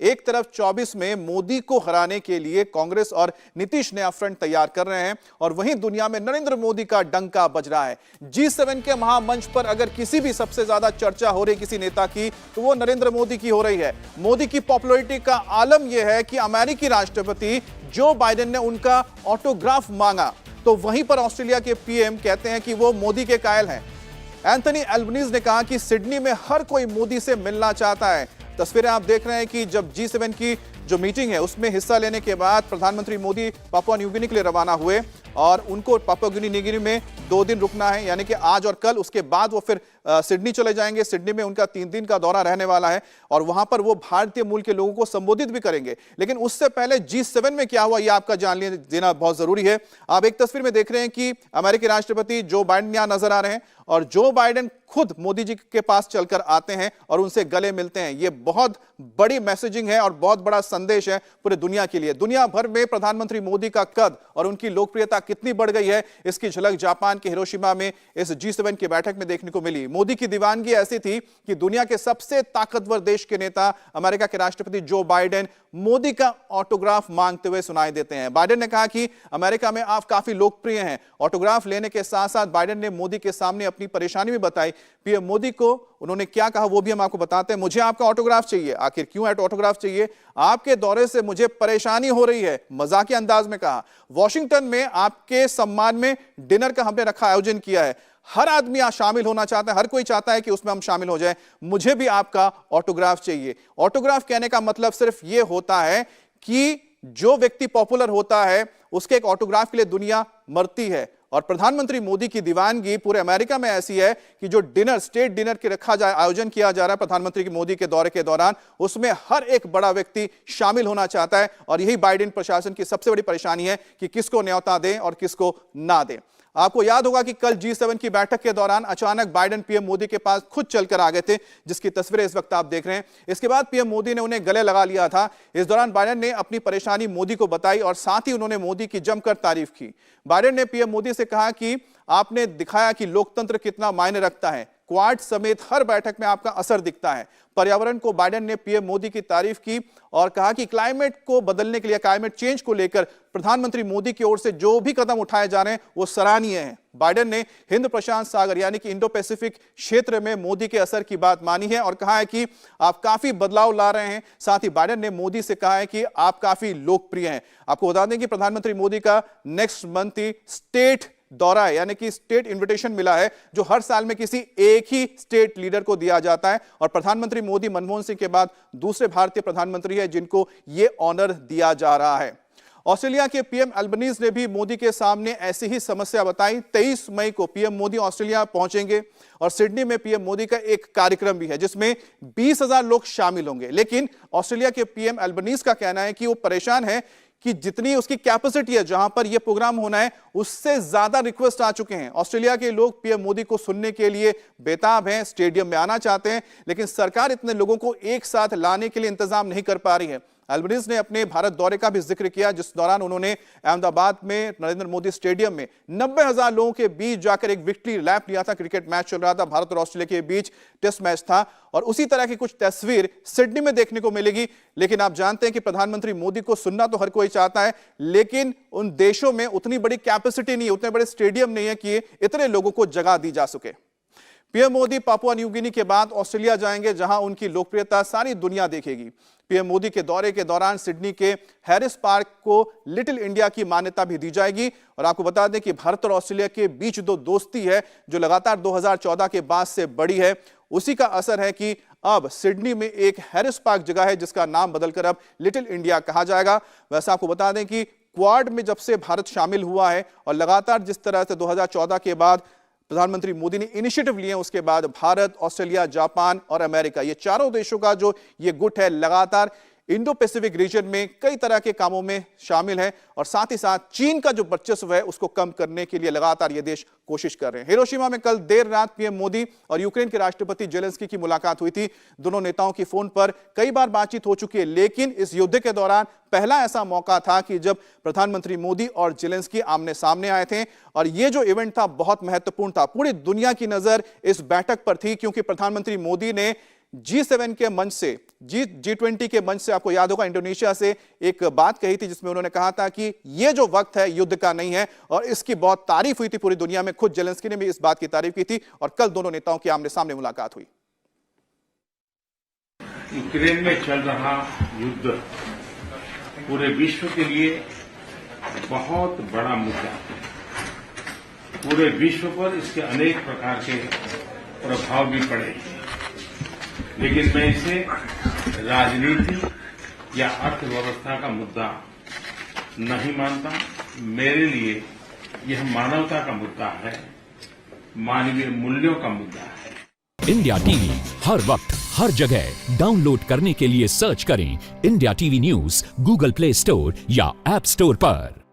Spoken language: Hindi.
एक तरफ 24 में मोदी को हराने के लिए कांग्रेस और नीतीश नया फ्रंट तैयार कर रहे हैं और वहीं दुनिया में नरेंद्र मोदी का डंका बज रहा है। G7 के महामंच पर अगर किसी भी सबसे ज्यादा चर्चा हो रही किसी नेता की तो वो नरेंद्र मोदी की हो रही है। मोदी की पॉपुलैरिटी का आलम यह है कि अमेरिकी राष्ट्रपति जो बाइडेन ने उनका ऑटोग्राफ मांगा तो वहीं पर ऑस्ट्रेलिया के पीएम कहते हैं कि वो मोदी के कायल हैं। एंथनी एल्बनीज ने कहा कि सिडनी में हर कोई मोदी से मिलना चाहता है। तस्वीरें आप देख रहे हैं कि जब G7 की जो मीटिंग है उसमें हिस्सा लेने के बाद प्रधानमंत्री मोदी पापुआ न्यू गिनी के लिए रवाना हुए और उनको पापुआ न्यू गिनी में 2 दिन रुकना है, यानी कि आज और कल। उसके बाद वो फिर सिडनी चले जाएंगे। सिडनी में उनका 3 दिन का दौरा रहने वाला है और वहां पर वो भारतीय मूल के लोगों को संबोधित भी करेंगे। लेकिन उससे पहले G7 में क्या हुआ यह आपका जान लेना बहुत जरूरी है। आप एक तस्वीर में देख रहे हैं कि अमेरिकी राष्ट्रपति जो बाइडेन यहां नजर आ रहे हैं और जो बाइडेन खुद मोदी जी के पास चलकर आते हैं और उनसे गले मिलते हैं। यह बहुत बड़ी मैसेजिंग है और बहुत बड़ा संदेश है पूरे दुनिया के लिए। दुनिया भर में प्रधानमंत्री मोदी का कद और उनकी लोकप्रियता कितनी बढ़ गई है इसकी झलक जापान के हिरोशिमा में इस G7 की बैठक में देखने को मिली। मोदी की दीवानगी ऐसी थी कि दुनिया के सबसे ताकतवर देश के नेता अमेरिका के राष्ट्रपति जो बाइडेन मोदी का ऑटोग्राफ मांगते हुए सुनाई देते हैं। बाइडेन ने कहा कि अमेरिका में आप काफी लोकप्रिय हैं। ऑटोग्राफ लेने के साथ साथ बाइडेन ने मोदी के सामने अपनी परेशानी भी बताई। पीएम मोदी को उन्होंने क्या कहा वो भी हम आपको बताते हैं। मुझे आपका ऑटोग्राफ चाहिए। आखिर क्यों ऑटोग्राफ चाहिए? आपके दौरे से मुझे परेशानी हो रही है, मजाकिया अंदाज में कहा। वॉशिंगटन में आपके सम्मान में डिनर का हमने रखा आयोजन किया है। हर आदमी शामिल होना चाहता है, हर कोई चाहता है कि उसमें हम शामिल हो जाएं। मुझे भी आपका ऑटोग्राफ चाहिए। ऑटोग्राफ कहने का मतलब सिर्फ यह होता है कि जो व्यक्ति पॉपुलर होता है उसके एक ऑटोग्राफ के लिए दुनिया मरती है। और प्रधानमंत्री मोदी की दीवानगी पूरे अमेरिका में ऐसी है कि जो डिनर, स्टेट डिनर के रखा जाए, आयोजन किया जा रहा है प्रधानमंत्री मोदी के दौरे के दौरान, उसमें हर एक बड़ा व्यक्ति शामिल होना चाहता है। और यही बाइडेन प्रशासन की सबसे बड़ी परेशानी है कि किसको न्योता दें और किसको ना दें। आपको याद होगा कि कल G7 की बैठक के दौरान अचानक बाइडेन पीएम मोदी के पास खुद चलकर आ गए थे, जिसकी तस्वीरें इस वक्त आप देख रहे हैं। इसके बाद पीएम मोदी ने उन्हें गले लगा लिया था। इस दौरान बाइडेन ने अपनी परेशानी मोदी को बताई और साथ ही उन्होंने मोदी की जमकर तारीफ की। बाइडेन ने पीएम मोदी से कहा कि आपने दिखाया कि लोकतंत्र कितना मायने रखता है। क्वाड समेत हर बैठक में आपका असर दिखता है। पर्यावरण को बाइडेन ने पीएम मोदी की तारीफ की और कहा कि क्लाइमेट को बदलने के लिए, क्लाइमेट चेंज को लेकर प्रधानमंत्री मोदी की ओर से जो भी कदम उठाए जा रहे हैं वो सराहनीय है। बाइडेन ने हिंद प्रशांत सागर यानी कि इंडो पैसिफिक क्षेत्र में मोदी के असर की बात मानी है और कहा है कि आप काफी बदलाव ला रहे हैं। साथ ही बाइडेन ने मोदी से कहा है कि आप काफी लोकप्रिय हैं। आपको बता दें कि प्रधानमंत्री मोदी का नेक्स्ट मंथ ही स्टेट दौरा है, यानी कि स्टेट इनविटेशन मिला है जो हर साल में किसी एक ही स्टेट लीडर को दिया जाता है। और प्रधानमंत्री मोदी मनमोहन सिंह के बाद दूसरे भारतीय प्रधानमंत्री है जिनको यह ऑनर दिया जा रहा है। ऑस्ट्रेलिया के पीएम एल्बनीज ने भी मोदी के सामने ऐसी ही समस्या बताई। 23 मई को पीएम मोदी ऑस्ट्रेलिया पहुंचेंगे और सिडनी में पीएम मोदी का एक कार्यक्रम भी है जिसमें 20,000 लोग शामिल होंगे। लेकिन ऑस्ट्रेलिया के पीएम एल्बनीज का कहना है कि वो परेशान है कि जितनी उसकी कैपेसिटी है जहां पर यह प्रोग्राम होना है उससे ज्यादा रिक्वेस्ट आ चुके हैं। ऑस्ट्रेलिया के लोग पीएम मोदी को सुनने के लिए बेताब हैं, स्टेडियम में आना चाहते हैं, लेकिन सरकार इतने लोगों को एक साथ लाने के लिए इंतजाम नहीं कर पा रही है। एल्बनीज ने अपने भारत दौरे का भी जिक्र किया जिस दौरान उन्होंने अहमदाबाद में नरेंद्र मोदी स्टेडियम में 90,000 लोगों के बीच जाकर एक विक्ट्री लैप लिया था। क्रिकेट मैच चल रहा था, भारत और ऑस्ट्रेलिया के बीच टेस्ट मैच था और उसी तरह की कुछ तस्वीर सिडनी में देखने को मिलेगी। लेकिन आप जानते हैं कि प्रधानमंत्री मोदी को सुनना तो हर कोई चाहता है, लेकिन उन देशों में उतनी बड़ी कैपेसिटी नहीं है, उतने बड़े स्टेडियम नहीं है कि इतने लोगों को जगह दी जा सके। PM Modi Papua New Guinea के बाद ऑस्ट्रेलिया जाएंगे जहां उनकी लोकप्रियता सारी दुनिया देखेगी। पीएम मोदी के दौरे के दौरान सिडनी के हैरिस पार्क को लिटिल इंडिया की मान्यता भी दी जाएगी। और आपको बता दें कि भारत और ऑस्ट्रेलिया के बीच जो दोस्ती है जो लगातार 2014 के बाद से बढ़ी है, उसी का असर है कि अब सिडनी में एक हैरिस पार्क जगह है जिसका नाम बदलकर अब लिटिल इंडिया कहा जाएगा। वैसे आपको बता दें कि क्वाड में जब से भारत शामिल हुआ है और लगातार जिस तरह से 2014 के बाद प्रधानमंत्री मोदी ने इनिशिएटिव लिए, उसके बाद भारत, ऑस्ट्रेलिया, जापान और अमेरिका, ये चारों देशों का जो ये गुट है लगातार इंडो पैसिफिक रीजन में कई तरह के कामों में शामिल है और साथ ही साथ चीन का जो वर्चस्व है उसको कम करने के लिए लगातार ये देश कोशिश कर रहे हैं। हिरोशिमा में कल देर रात पीएम मोदी और यूक्रेन के राष्ट्रपति जेलेंस्की की मुलाकात हुई थी। दोनों नेताओं की फोन पर कई बार बातचीत हो चुकी है, लेकिन इस युद्ध के दौरान पहला ऐसा मौका था कि जब प्रधानमंत्री मोदी और जेलेंस्की आमने सामने आए थे और ये जो इवेंट था बहुत महत्वपूर्ण था। पूरी दुनिया की नजर इस बैठक पर थी क्योंकि प्रधानमंत्री मोदी ने G7 के मंच से G20 के मंच से आपको याद होगा इंडोनेशिया से एक बात कही थी जिसमें उन्होंने कहा था कि यह जो वक्त है युद्ध का नहीं है, और इसकी बहुत तारीफ हुई थी पूरी दुनिया में। खुद जेलेंस्की ने भी इस बात की तारीफ की थी और कल दोनों नेताओं की आमने सामने मुलाकात हुई। यूक्रेन में चल रहा युद्ध पूरे विश्व के लिए बहुत बड़ा मुद्दा है। पूरे विश्व पर इसके अनेक प्रकार के प्रभाव भी पड़े, लेकिन मैं इसे राजनीति या अर्थव्यवस्था का मुद्दा नहीं मानता। मेरे लिए यह मानवता का मुद्दा है, मानवीय मूल्यों का मुद्दा है। इंडिया टीवी हर वक्त हर जगह डाउनलोड करने के लिए सर्च करें India TV news Google play store या ऐप स्टोर पर।